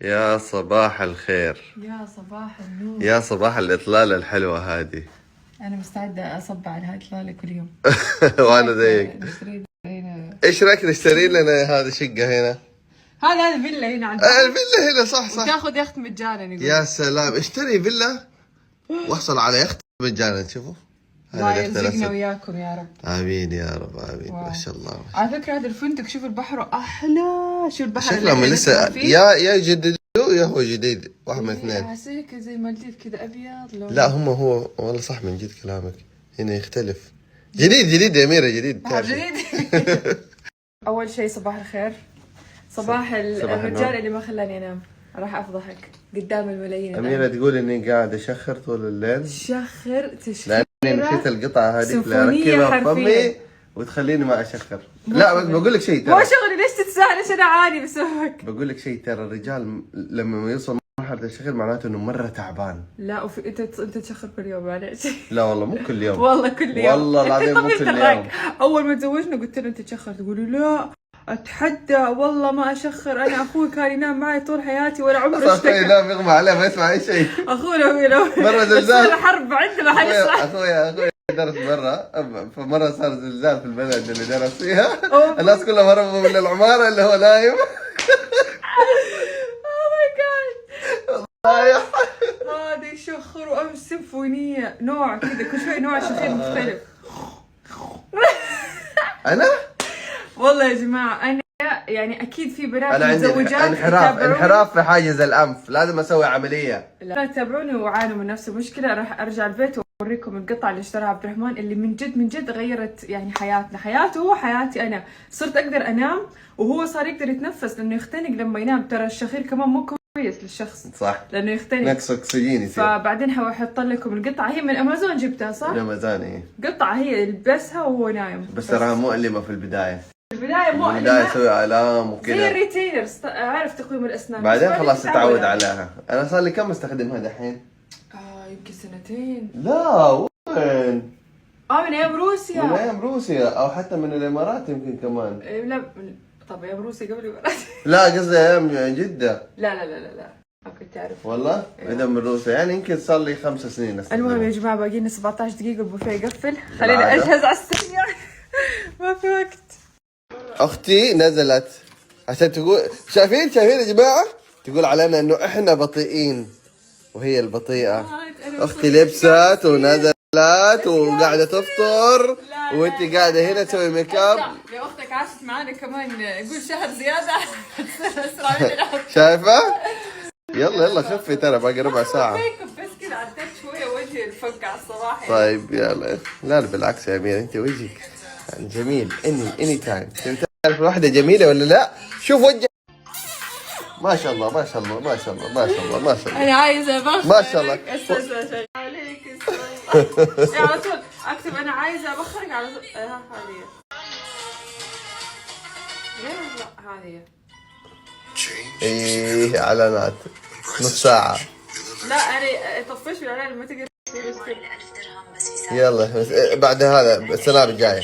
يا صباح الخير، يا صباح النور، يا صباح الإطلالة الحلوة هذه. أنا مستعدة أصب على هاي الإطلالة كل يوم. وأنا زيك. نشتري هنا. إيش رأيك نشتري لنا هذه شقة هنا؟ هذا فيلا هنا عندنا. الفيلا هنا صح. وتاخذ يخت مجانا يقول. يا سلام، اشتري فيلا واحصل على يخت مجانا. شوفوا الله يرزقنا وياكم يا رب. آمين يا رب آمين. ما شاء الله. على فكرة هذا الفندق شوف البحر أحلى. شوف البحر شكلهم لسه يا يجددوا يا هو جديد، واحد من اثنين. حسيك زي مالديف كذا أبيض لون. لا هو والله صح من جد كلامك، هنا يختلف. جديد يا أميرة، جديد. جديد. أول شيء صباح الخير. صباح الرجال اللي ما خلاني أنام. راح أفضحك قدام الملايين. أميرة تقول إني قاعد أشخر طول الليل. شخر لأني نسيت القطعة هذه اللي أركبها بفمي وتخليني ما أشخر. لا بقول لك شيء ترى. مو شغلي، ليش تتساهل؟ عشان أعاني بسببك. بقول لك شيء ترى، الرجال لما يوصل مرحلة الشخر معناته إنه مرة تعبان. لا أنت تشخر كل يوم معلش. لا والله مو كل يوم. والله كل يوم. والله العظيم مو كل يوم. أول ما تزوجنا قلت له أنت تشخر، تقولي لا اتحدى والله ما اشخر. انا اخوي كان ينام معي طول حياتي ولا عمره اشتكى. اخوي لا يغمى عليه ما يسمع اي شيء. اخوي لو مره زلزال حرب عندنا حيصرخ. اخوي درس مره، فمره صار زلزال في البلد اللي درس فيها. الناس كلهم هربوا من العماره اللي هو نايم. اوه ماي جاد. هذا يشخر. وامس سيمفونيه نوع كذا كل شوي نوع شخير مختلف. انا والله يا جماعه انا يعني اكيد في بنات انا عندي متزوجات انحراف في حاجز الانف، لازم اسوي عمليه. لا تتابعوني وعانوا من نفس المشكله. راح ارجع البيت واوريكم القطعه اللي اشتراها عبد الرحمن اللي من جد غيرت يعني حياته هو حياتي انا. صرت اقدر انام وهو صار يقدر يتنفس لانه يختنق لما ينام. ترى الشخير كمان مو كويس للشخص صح لانه يختنق، نقص اكسجين يصير. فبعدين حاحط لكم القطعه، هي من امازون جبتها صح؟ من امازون. ايه قطعه هي يلبسها وهو نايم. بس تراها مؤلمه في البدايه. البداية مؤلمة. البداية يسوي علام وكذا زي الريتينرز، عارف تقويم الاسنان. بعدين خلاص تتعود عليها. انا صار لي كم استخدمها دحين؟ يمكن سنتين. لا وين؟ من ايام روسيا. من ايام روسيا او حتى من الامارات يمكن كمان. لا طب ايام روسيا قبل الامارات. لا قصدي ايام جدة. لا ما كنت اعرف والله. اذا من روسيا يعني يمكن صار لي 5 سنين استخدمها. المهم يا جماعة باقي لنا 17 دقيقة البوفيه يقفل. خليني اجهز على السريع. ما في وقت. اختي نزلت عشان تقول شايفين يا جماعة، تقول علينا انه احنا بطيئين وهي البطيئة. اختي لبست ونزلت وقاعدة تفطر وانت قاعدة هنا تسوي ميك اب. يا اختك عاشت معانا كمان قول شهر زيادة. شايفة؟ يلا خفي ترى باقي ربع ساعة. بس كذا عديت شوية وجهي الفقع الصباحي. طيب يلا. لا بالعكس يا امير، انت وجهك جميل. اني تايم. تعرف الواحدة جميلة ولا لا؟ شوف وجهك ما شاء الله. انا عايزة ابخرك. ما شاء الله. عليك على طول اكتب انا عايزة ابخرك على طول. هذه لا هذه ايه اعلانات نص ساعة. لا انا طفش بالاعلان لما تقدر. يلا بعد هذا السنة الجاية.